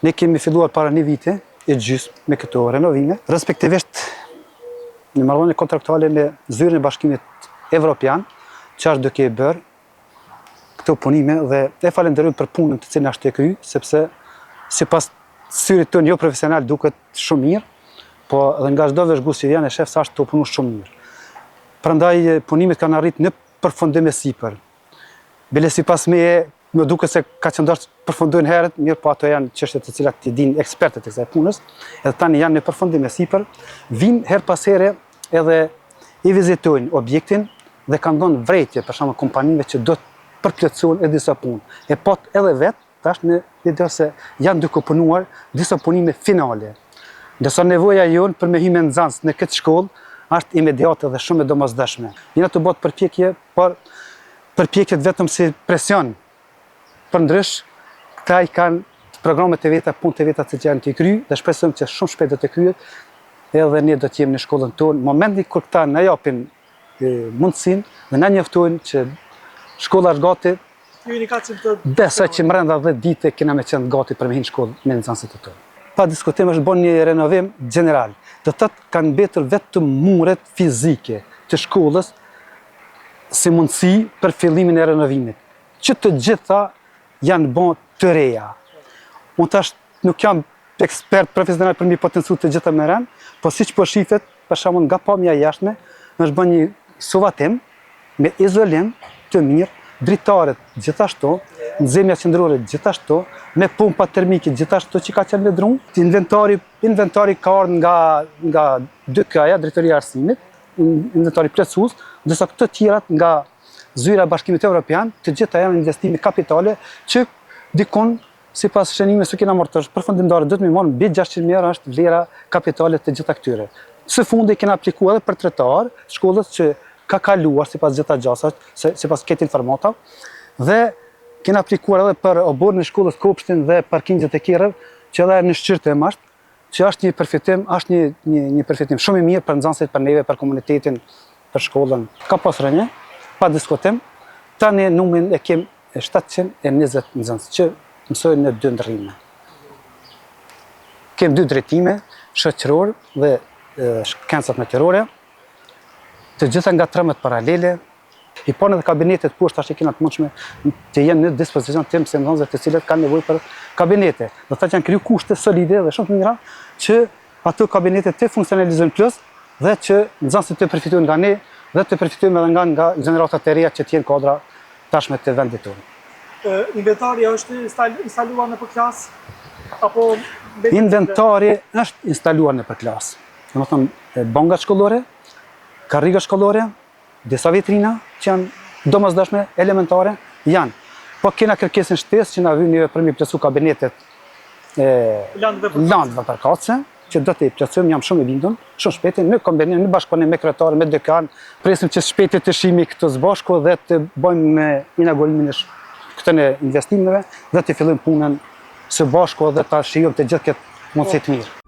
Ne kemi filluar para një viti e gjysmë me këto renovime, respektivisht në marrëdhënie kontraktuale me Zyrën e Bashkimit Evropian, që është duke bërë këto punime dhe e falenderojmë për punën të cilën është e kryer, sepse sipas syrit tonë jo profesional duket shumë mirë, po edhe nga çdo vëzhgues që vjen e shef sa është të punu shumë mirë. Prandaj punimet kanë arritur në përfundim e sipër. Bile sipas meje, më duket se ka qenë përfundojnë herët, mirë po ato janë çështje të cilat i dinë ekspertët e kësaj punës, edhe tani janë në përfundim e sipër, vinë her pas here edhe i vizitojnë objektin dhe kanë dhënë vrejtje për shembull kompanive që do të përplotësojnë edhe disa punë. E pat edhe vetë tash në ide se janë duke punuar disa punime finale. Ndërsa nevoja jonë për me hyrë në nxans në këtë shkollë është imediate dhe shumë e domosdoshme. Jena të bëhet përpjekje, por përpjekjet vetëm si presion. Përndrysh, këta i kanë programet e veta, punët e veta që janë të kryer dhe shpresojmë që shumë shpejt do të kryhet, edhe ne do të jemi në shkollën tonë. Momentin kur këta na japin mundësinë dhe na njoftojnë që shkolla është gati, besoj që brenda 10 ditë kena me qenë gati për me hyrë në shkollë me nxënësit e tonë. Pa diskutim është bën një renovim general. Do të thotë kanë mbetur vetëm muret fizike të shkollës si mundësi për fillimin e renovimit. Që të gjitha janë bën të reja. Unë tash nuk jam ekspert profesional për mi potencu të gjitha me rënë, po siç po shifet, për shembull nga pamja jashtme, është bën një suvatim me izolim të mirë, dritarët gjithashtu, nxemja qendrore gjithashtu, me pompa termike gjithashtu që ka qenë me drum. Inventari ka ardhur nga 2K-ja, Drejtoria e Arsimit, inventari plotësues, ndërsa këto tjerat nga Zyra e Bashkimit Evropian, të gjitha janë investime kapitale që dikon sipas shënimeve që kena marrë përfundimtare do të më marrë mbi 600.000 euro është vlera kapitale të gjitha këtyre. Së fundi kena aplikuar edhe për tretar shkollës që ka kaluar sipas gjitha gjasat, sipas këtë informata, dhe kena aplikuar edhe për oborrin e shkollës Kopshtin dhe parkingjet e tjera, që edhe në shqyrtim është, që është një përfitim, është një përfitim shumë i mirë për nxënësit, për neve, për komunitetin, për shkollën. Ka pas rënje, pa diskutim, tani numrin e kem 720 nxënës që mësojnë në 2 ndërrime. Kem 2 drejtime, shoqëror dhe shkencat natyrore, të gjitha nga 13 paralele, i ponë edhe kabinetet poshtë tash i kena të mundshme të jenë në dispozicion tim se nxënësve të cilët kanë nevojë për kabinete. Do të thotë janë kriju kushte solide dhe shumë të mira që ato kabinete të funksionalizojnë plus dhe që nxënësit të përfitojnë nga ne dhe të përfitojmë edhe nga gjeneratat e reja që të jenë kodra tashme të vendit tonë. Inventari është instaluar në klasë apo inventari është instaluar në klasë. Domethënë bangat shkollore, karriga shkollore, disa vitrina që janë domosdoshme, elementare, janë. Po kena kërkesën shtesë që na vjen neve për mi plotësu kabinetet landëve përkatëse, që do të i plotësojmë, jam shumë i bindur, shumë shpejt, në kombinim, në bashkëpunim me kryetarën, me dekan, presim që shpejt të shihemi këto së bashku dhe të bëjmë me inaugurimin e këtyre investimeve dhe të fillojmë punën së bashku dhe ta shijojmë të gjithë këtë mundësi të mirë.